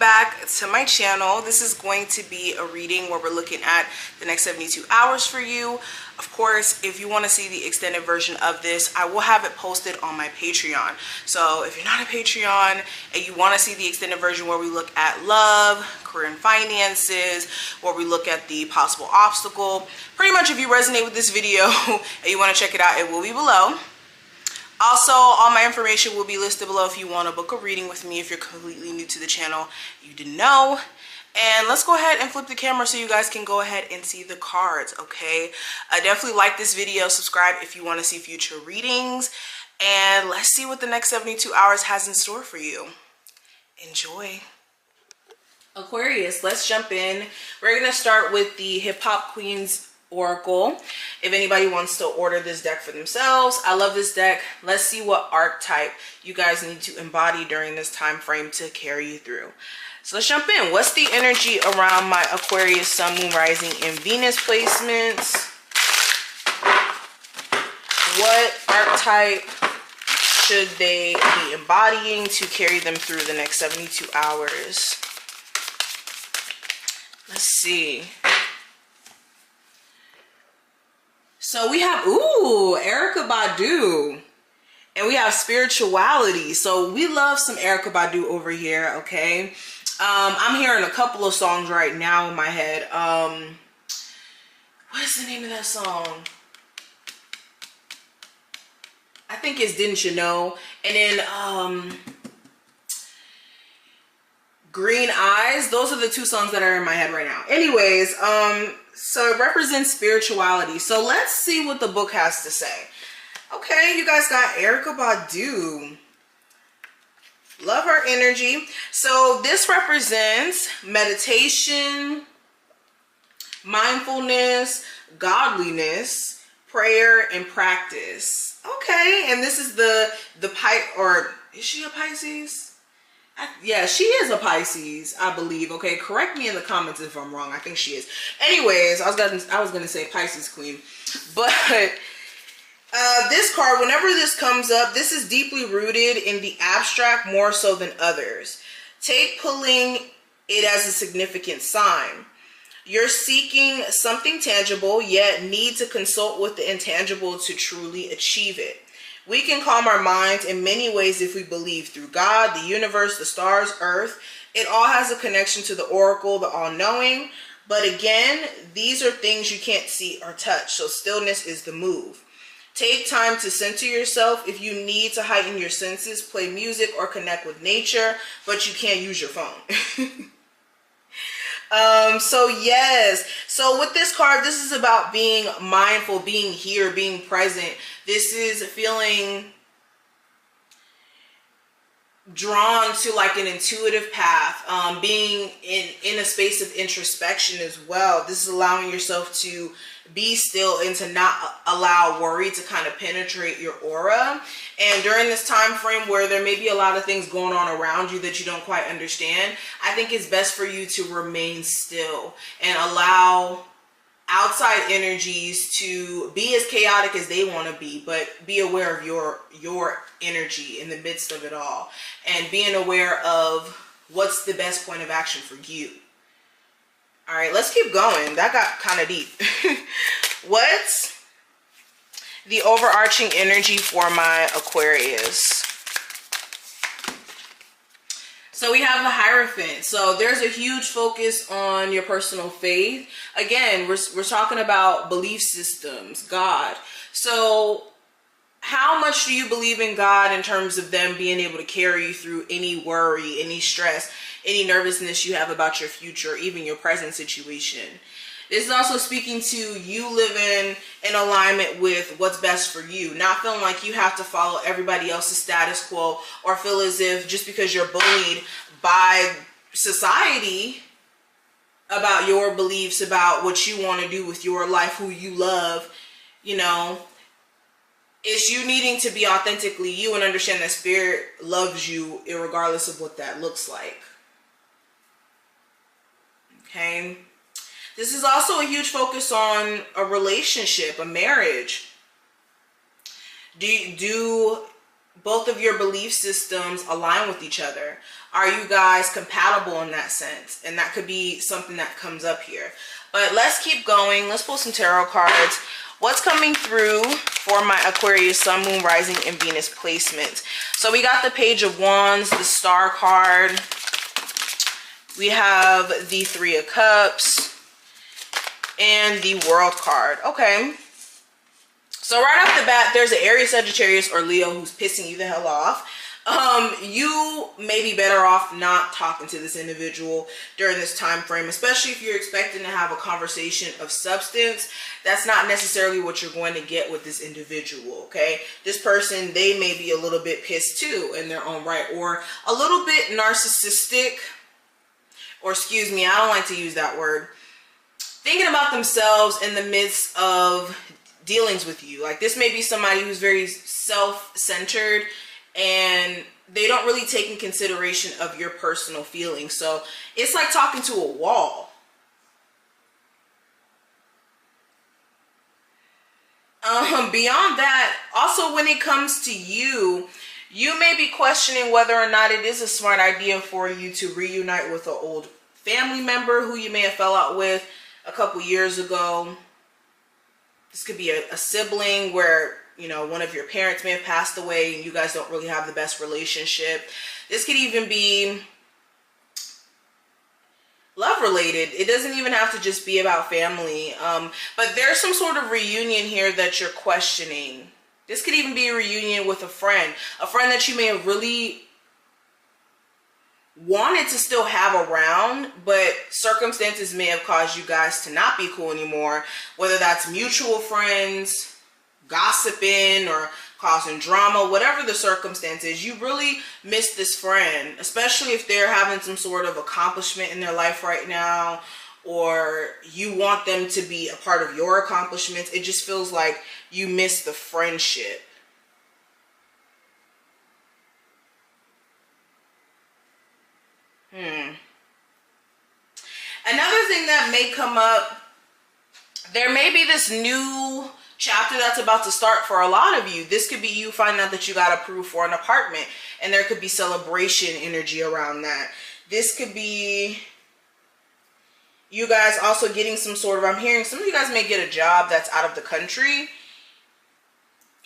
back to my channel. This is going to be a reading where we're looking at the next 72 hours for you. Of course, if you want to see the extended version of this, I will have it posted on my Patreon. So if you're not a Patreon and you want to see the extended version where we look at love, career and finances, where we look at the possible obstacle, pretty much if you resonate with this video and you want to check it out, it will be below. Also, all my information will be listed below if you want to book a reading with me. If you're completely new to the channel, you didn't know. And let's go ahead and flip the camera so you guys can go ahead and see the cards, okay? Definitely like this video, subscribe if you want to see future readings, and let's see what the next 72 hours has in store for you. Enjoy. Aquarius, let's jump in. We're going to start with the Hip Hop Queens Oracle. If anybody wants to order this deck for themselves, I love this deck. Let's see what archetype you guys need to embody during this time frame to carry you through. So let's jump in. What's the energy around my Aquarius, Sun, Moon, Rising, and Venus placements? What archetype should they be embodying to carry them through the next 72 hours? Let's see. So we have, ooh, Erykah Badu. And we have spirituality. So we love some Erykah Badu over here, okay? I'm hearing a couple of songs right now in my head. What is the name of that song? I think it's Didn't You Know? And then Green Eyes. Those are the two songs that are in my head right now. Anyways, so it represents spirituality. So let's see what the book has to say. Okay, you guys got Erykah Badu. Love her energy. So this represents meditation, mindfulness, godliness, prayer, and practice. Okay, and this is the or is she a Pisces? Yeah, she is a Pisces, I believe. Okay, correct me in the comments if I'm wrong. I think she is. Anyways, I was gonna say Pisces Queen, but this card, whenever this comes up, this is deeply rooted in the abstract more so than others. Take pulling it as a significant sign. You're seeking something tangible, yet need to consult with the intangible to truly achieve it. We can calm our minds in many ways if we believe through God, the universe, the stars, earth. It all has a connection to the oracle, the all-knowing. But again, these are things you can't see or touch, so stillness is the move. Take time to center yourself. If you need to heighten your senses, play music or connect with nature, but you can't use your phone. So yes, so with this card, this is about being mindful, being here, being present. This is feeling drawn to like an intuitive path, being in a space of introspection as well. This is allowing yourself to be still and to not allow worry to kind of penetrate your aura. And during this time frame where there may be a lot of things going on around you that you don't quite understand, I think it's best for you to remain still and allow outside energies to be as chaotic as they want to be, but be aware of your energy in the midst of it all, and being aware of what's the best point of action for you. All right, let's keep going. That got kind of deep. What's the overarching energy for my Aquarius? So we have the Hierophant. So there's a huge focus on your personal faith. Again, we're talking about belief systems, God. So how much do you believe in God in terms of them being able to carry you through any worry, any stress, any nervousness you have about your future, even your present situation? This is also speaking to you living in alignment with what's best for you, not feeling like you have to follow everybody else's status quo, or feel as if just because you're bullied by society about your beliefs, about what you want to do with your life, who you love, you know, it's you needing to be authentically you and understand that spirit loves you regardless of what that looks like. Okay. This is also a huge focus on a relationship, a marriage. Do both of your belief systems align with each other? Are you guys compatible in that sense? And that could be something that comes up here. But let's keep going. Let's pull some tarot cards. What's coming through for my Aquarius, Sun, Moon, Rising, and Venus placements? So we got the Page of Wands, the Star card. We have the Three of Cups and the World card. Okay. So right off the bat, there's an Aries, Sagittarius, or Leo who's pissing you the hell off. You may be better off not talking to this individual during this time frame, especially if you're expecting to have a conversation of substance. That's not necessarily what you're going to get with this individual, okay? This person, they may be a little bit pissed too in their own right, or a little bit narcissistic, or excuse me, I don't like to use that word, thinking about themselves in the midst of dealings with you. Like, this may be somebody who's very self-centered and they don't really take in consideration of your personal feelings. So it's like talking to a wall. Beyond that, also when it comes to you, you may be questioning whether or not it is a smart idea for you to reunite with an old family member who you may have fell out with a couple years ago. This could be a sibling where, you know, one of your parents may have passed away and you guys don't really have the best relationship. This could even be love related. It doesn't even have to just be about family. But there's some sort of reunion here that you're questioning. This could even be a reunion with a friend that you may have really wanted to still have around, but circumstances may have caused you guys to not be cool anymore, whether that's mutual friends, gossiping, or causing drama. Whatever the circumstances, you really miss this friend, especially if they're having some sort of accomplishment in their life right now, or you want them to be a part of your accomplishments. It just feels like you miss the friendship. Another thing that may come up, there may be this new chapter that's about to start for a lot of you. This could be you finding out that you got approved for an apartment, and there could be celebration energy around that. This could be you guys also getting some sort of, I'm hearing some of you guys may get a job that's out of the country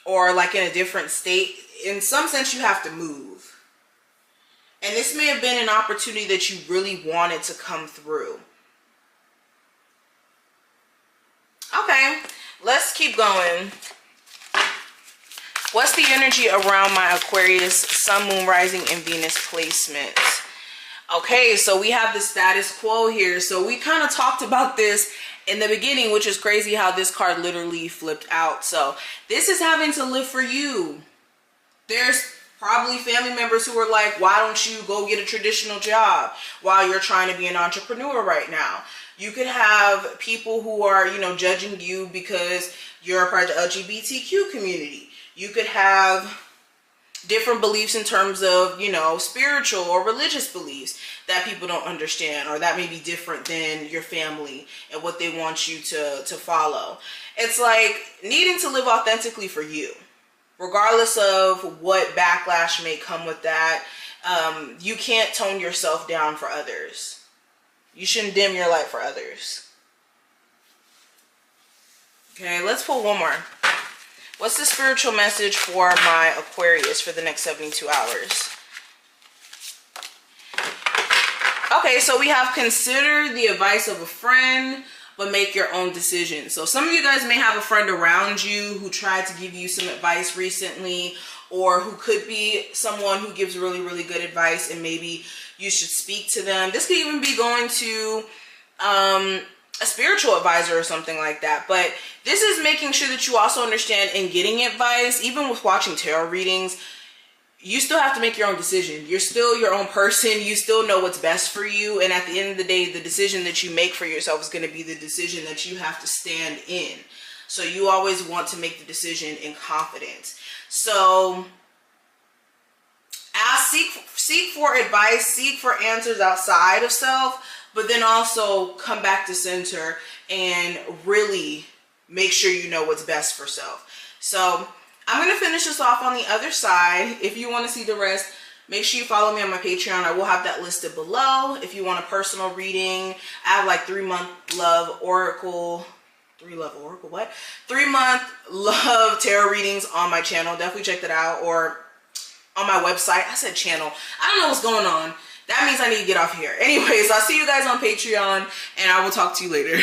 or like in a different state. In some sense, you have to move. And this may have been an opportunity that you really wanted to come through. Okay, let's keep going. What's the energy around my Aquarius, Sun, Moon, Rising, and Venus placements? Okay, so we have the status quo here. So we kind of talked about this in the beginning, which is crazy how this card literally flipped out. So this is having to live for you. There's probably family members who are like, why don't you go get a traditional job while you're trying to be an entrepreneur right now? You could have people who are, you know, judging you because you're a part of the LGBTQ community. You could have different beliefs in terms of, you know, spiritual or religious beliefs that people don't understand, or that may be different than your family and what they want you to follow. It's like needing to live authentically for you, regardless of what backlash may come with that. You can't tone yourself down for others. You shouldn't dim your light for others. Okay, let's pull one more. What's the spiritual message for my Aquarius for the next 72 hours? Okay, so we have consider the advice of a friend, but make your own decision. So some of you guys may have a friend around you who tried to give you some advice recently, or who could be someone who gives really, really good advice, and maybe you should speak to them. This could even be going to a spiritual advisor or something like that. But this is making sure that you also understand in getting advice, even with watching tarot readings, you still have to make your own decision. You're still your own person. You still know what's best for you. And at the end of the day, the decision that you make for yourself is going to be the decision that you have to stand in. So you always want to make the decision in confidence. So seek for advice, seek for answers outside of self, but then also come back to center and really make sure you know what's best for self. So I'm going to finish this off on the other side. If you want to see the rest, make sure you follow me on my Patreon. I will have that listed below. If you want a personal reading, I have like 3-month love oracle. 3-month love tarot readings on my channel. Definitely check that out. Or on my website. I said channel. I don't know what's going on. That means I need to get off here. Anyways, I'll see you guys on Patreon, and I will talk to you later.